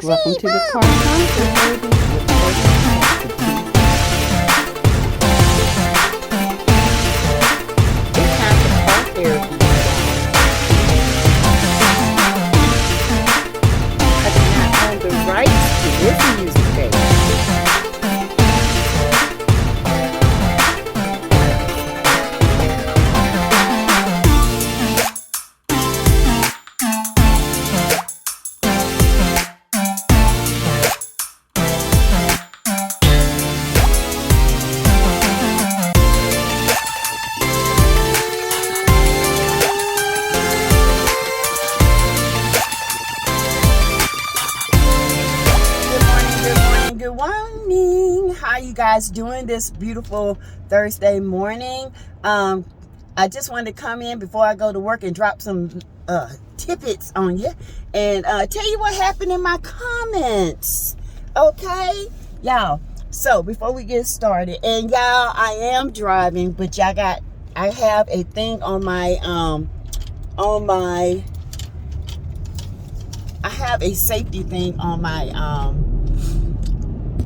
Welcome to the car concert, baby. With SASSYTEA-V. It's time for car therapy. I do not own the rights to this music, baby. Good morning. How you guys doing this beautiful Thursday morning? I just wanted to come in before I go to work and drop some tidbits on you and tell you what happened in my comments. Okay, y'all. So before we get started, and y'all, I am driving, but I have a thing on my I have a safety thing on my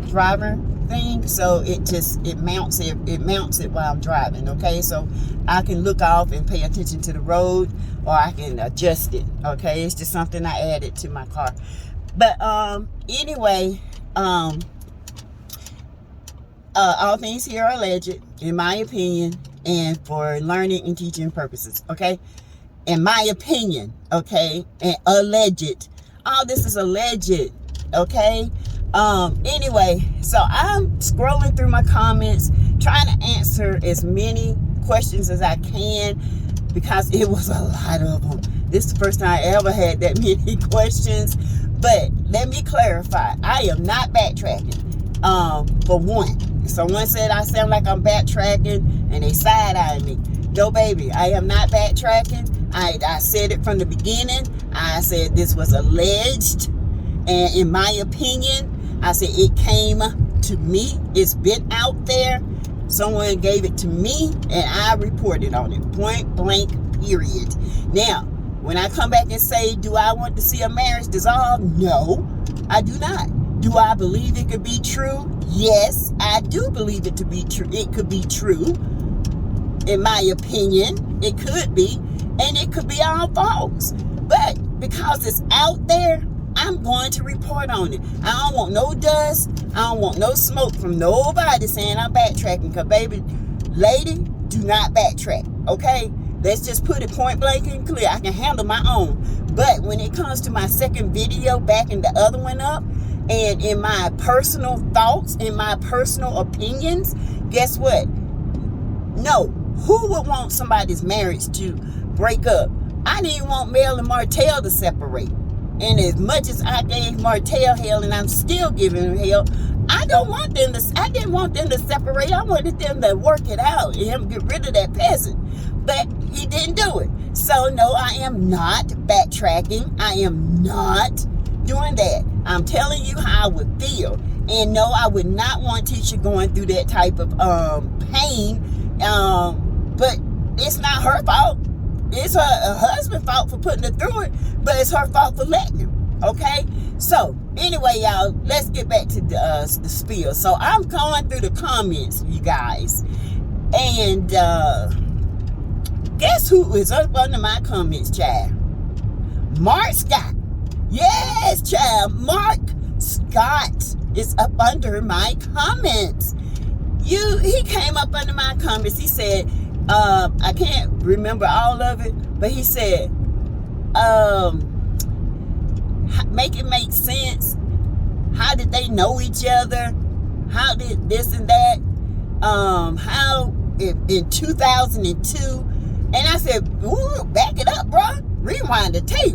driver thing, so it mounts it while I'm driving. Okay, so I can look off and pay attention to the road, or I can adjust it. Okay, it's just something I added to my car. But anyway, all things here are alleged, in my opinion, and for learning and teaching purposes. Okay, in my opinion. Okay, and alleged. All this is alleged. Okay. Anyway, so I'm scrolling through my comments, trying to answer as many questions as I can, because it was a lot of them. This is the first time I ever had that many questions. But let me clarify, I am not backtracking. For one, someone said I sound like I'm backtracking and they side-eyeing me. No, baby, I am not backtracking. I said it from the beginning. I said this was alleged, and in my opinion, I said it came to me. It's been out there. Someone gave it to me, and I reported on it. Point blank, period. Now, when I come back and say, do I want to see a marriage dissolve? No, I do not. Do I believe it could be true? Yes, I do believe it to be true. It could be true. In my opinion, it could be, and it could be all false. But because it's out there, I'm going to report on it. I don't want no dust. I don't want no smoke from nobody saying I'm backtracking. Because, baby, lady, do not backtrack. Okay? Let's just put it point blank and clear. I can handle my own. But when it comes to my second video, backing the other one up, and in my personal thoughts, in my personal opinions, guess what? No. Who would want somebody's marriage to break up? I didn't want Mel and Martell to separate. And as much as I gave Martell hell, and I'm still giving him hell, I didn't want them to separate. I wanted them to work it out and him get rid of that peasant. But he didn't do it. So no, I am not backtracking. I am not doing that. I'm telling you how I would feel. And no, I would not want Tisha going through that type of pain. But it's not her fault. It's her husband's fault for putting her through it, but it's her fault for letting him. Okay? So, anyway, y'all, let's get back to the spiel. So, I'm going through the comments, you guys. And guess who is up under my comments, child? Mark Scott. Yes, child. Mark Scott is up under my comments. He came up under my comments. He said, I can't remember all of it, but he said, make it make sense. How did they know each other? How did this and that? How in 2002? And I said, ooh, back it up, bro. Rewind the tape.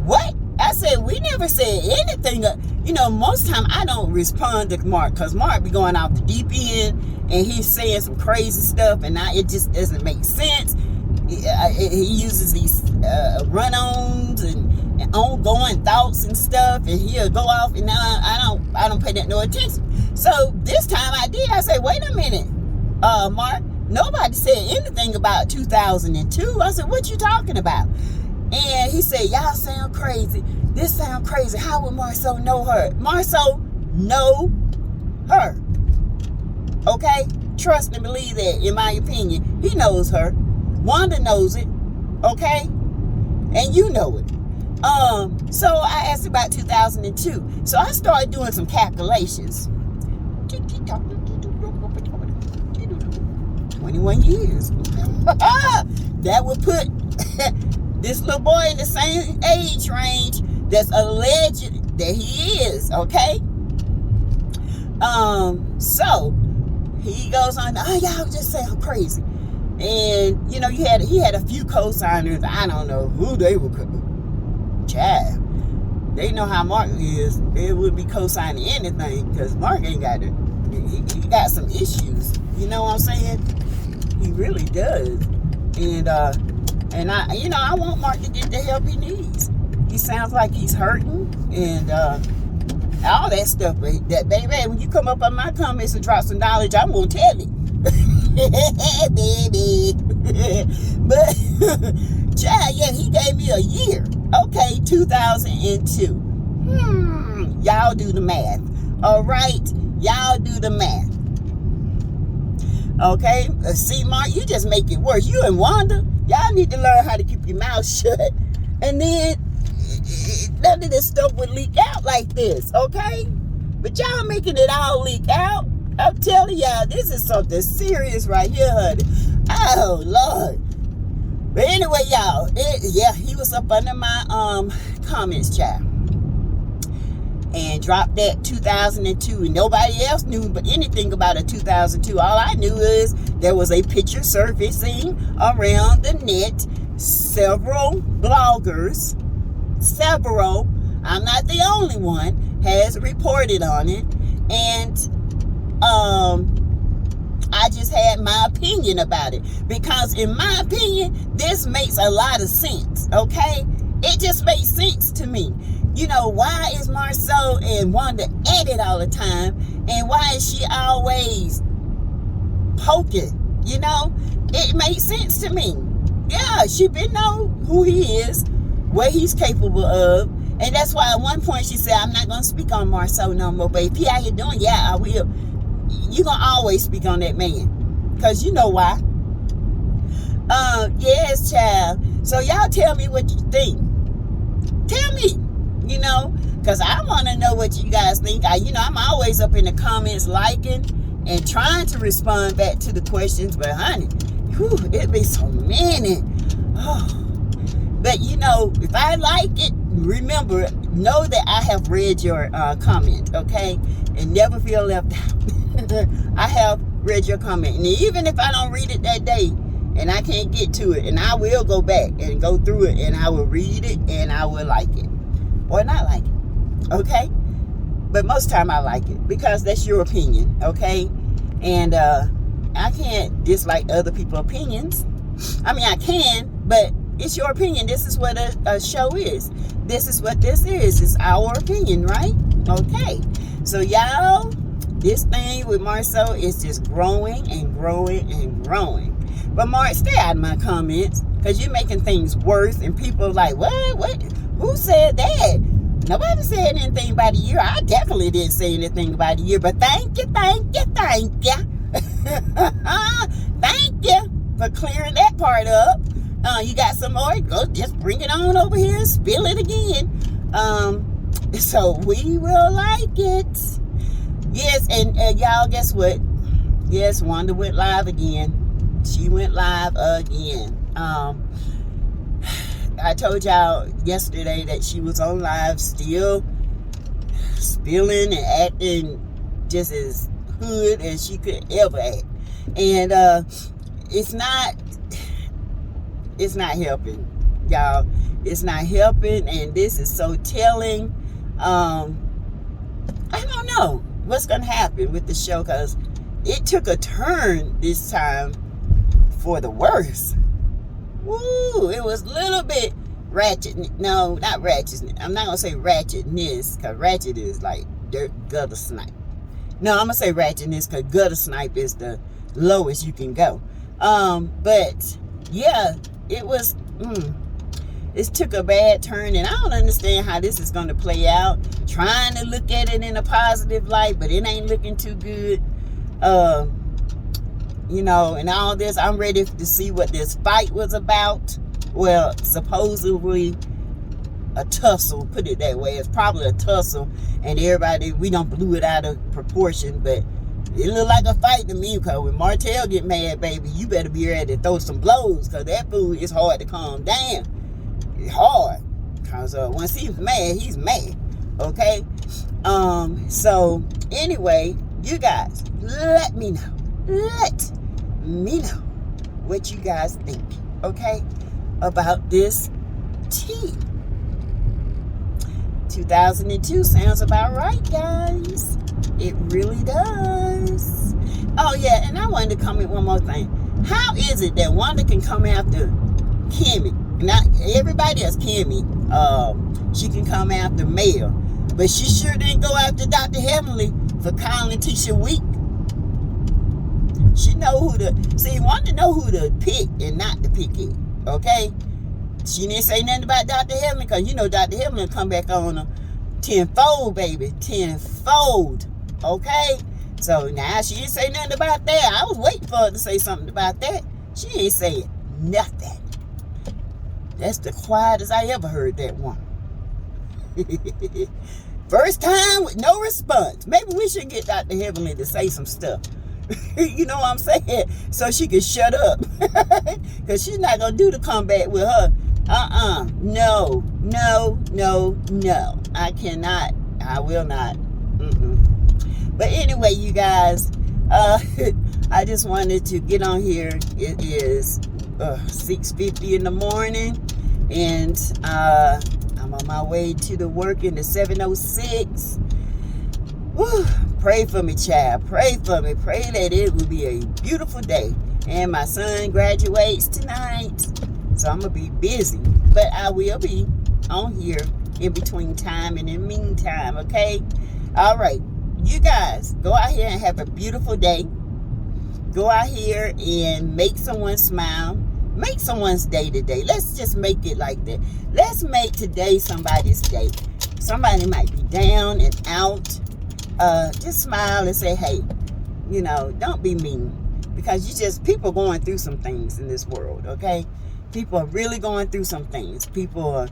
What? I said, we never said anything. You know, most time I don't respond to Mark, because Mark be going off the deep end and he's saying some crazy stuff, and it just doesn't make sense. He uses these run-ons and ongoing thoughts and stuff, and he'll go off, and I don't pay that no attention. So this time I did. I said, wait a minute, Mark, nobody said anything about 2002. I said, what you talking about? And he said, y'all sound crazy. This sound crazy. How would Marceau know her? Marceau know her. Okay? Trust and believe that, in my opinion. He knows her. Wanda knows it. Okay? And you know it. So I asked about 2002. So I started doing some calculations. 21 years. That would put this little boy in the same age range that's alleged that he is, okay? So he goes on, oh, y'all just sound crazy. And, you know, he had a few co-signers. I don't know who they were. Child. They know how Mark is. They wouldn't be co-signing anything because Mark ain't got it. He got some issues. You know what I'm saying? He really does. And I, you know, I want Mark to get the help he needs. He sounds like he's hurting and all that stuff. But that baby, when you come up on my comments and drop some knowledge, I'm gonna tell it. Baby. But child, yeah, he gave me a year. Okay, 2002. Y'all do the math. All right, y'all do the math. Okay, see, Mark, you just make it worse. You and Wanda, y'all need to learn how to keep your mouth shut. And then none of this stuff would leak out like this, okay? But y'all making it all leak out. I'm telling y'all, this is something serious right here, honey. Oh, Lord. But anyway, y'all, yeah, he was up under my comments, child. And dropped that 2002. And nobody else knew anything about a 2002. All I knew is there was a picture surfacing around the net. Several bloggers, I'm not the only one, has reported on it. And I just had my opinion about it. Because in my opinion, this makes a lot of sense, okay? It just makes sense to me. You know, why is Marceau and Wanda at it all the time? And why is she always poking? You know, it makes sense to me. Yeah, she been know who he is, what he's capable of. And that's why at one point she said, I'm not going to speak on Marceau no more. But if he out here doing, yeah, I will. You're going to always speak on that man. Because you know why. Yes, child. So y'all tell me what you think. Tell me. You know, because I want to know what you guys think. I'm always up in the comments liking and trying to respond back to the questions. But honey, it'd be so many. Oh. But you know, if I like it, remember, know that I have read your comment, okay? And never feel left out. I have read your comment. And even if I don't read it that day and I can't get to it, and I will go back and go through it and I will read it and I will like it. Or not like it, okay? But most time I like it because that's your opinion, okay? And I can't dislike other people's opinions. I mean, I can, but it's your opinion. This is what a show is. This is what this is. It's our opinion, right? Okay. So y'all, this thing with Marceau is just growing and growing and growing. But Mark, stay out of my comments because you're making things worse and people are like, what? Who said that? Nobody said anything about a year. I definitely didn't say anything about a year, but thank you. Thank you for clearing that part up. You got some more? Go just bring it on over here and spill it again. So we will like it. Yes, and y'all, guess what? Yes, Wanda went live again. She went live again. I told y'all yesterday that she was on live still spilling and acting just as hood as she could ever act. And it's not helping, y'all. It's not helping, and this is so telling. I don't know what's gonna happen with the show because it took a turn this time for the worse. Woo, it was a little bit ratchet. No, not ratchet. I'm not going to say ratchetness because ratchet is like dirt gutter snipe. No, I'm going to say ratchetness because gutter snipe is the lowest you can go. But yeah, it was This took a bad turn, and I don't understand how this is going to play out. Trying to look at it in a positive light, but it ain't looking too good. You know, and all this, I'm ready to see what this fight was about. Well, supposedly a tussle, put it that way. It's probably a tussle, and everybody, we don't blew it out of proportion, but it looked like a fight to me, because when Martell get mad, baby, you better be ready to throw some blows, because that fool is hard to calm down. It's hard, because once he's mad, okay? So, anyway, you guys, let me know what you guys think, okay, about this tea. 2002 sounds about right, guys. It really does. Oh yeah, and I wanted to comment one more thing. How is it that Wanda can come after Kimmy? Not everybody else, Kimmy. She can come after Mel, but she sure didn't go after Dr. Heavenly for calling Tisha weak. She know who to see. Wanda know who to pick and not to pick it. Okay. She didn't say nothing about Dr. Heavenly, because you know Dr. Heavenly will come back on her tenfold, baby. Tenfold. Okay? So now she didn't say nothing about that. I was waiting for her to say something about that. She ain't saying nothing. That's the quietest I ever heard that one. First time with no response. Maybe we should get Dr. Heavenly to say some stuff. You know what I'm saying? So she can shut up. Because she's not going to do the comeback with her. No. I cannot. I will not. But anyway, you guys, I just wanted to get on here. It is 6:50 in the morning, and I'm on my way to the work in the 7:06. Whew. Pray for me, child. Pray for me. Pray that it will be a beautiful day. And my son graduates tonight, so I'm going to be busy. But I will be on here in between time and in the meantime, okay? All right. You guys, go out here and have a beautiful day. Go out here and make someone smile. Make someone's day today. Let's just make it like that. Let's make today somebody's day. Somebody might be down and out. Just smile and say, hey, you know, don't be mean. Because people are going through some things in this world, okay? People are really going through some things. People are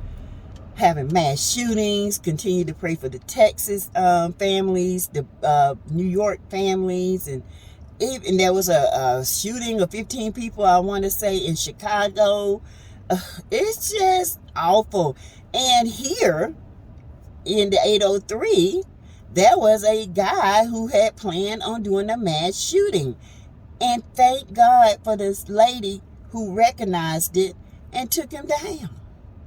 having mass shootings. Continue to pray for the Texas families, the New York families, and there was a shooting of 15 people, I want to say, in Chicago. It's just awful. And here in the 803, there was a guy who had planned on doing a mass shooting. And thank God for this lady who recognized it and took him down.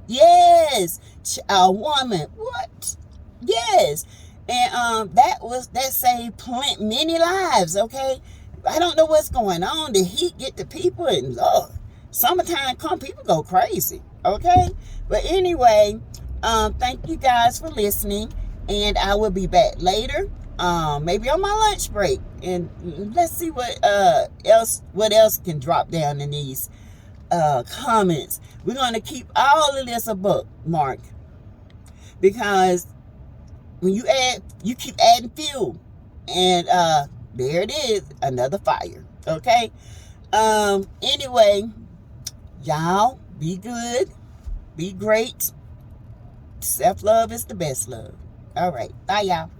Yes, a woman. What? Yes. And that saved many lives, okay? I don't know what's going on. The heat get to people, and Lord, summertime come, people go crazy, okay? But anyway, thank you guys for listening, and I will be back later, maybe on my lunch break, and let's see what else can drop down in these comments. We're going to keep all of this a bookmark, because when you keep adding fuel, and there it is, another fire. Okay. Anyway, y'all be good, be great. Self-love is the best love. All right, bye y'all.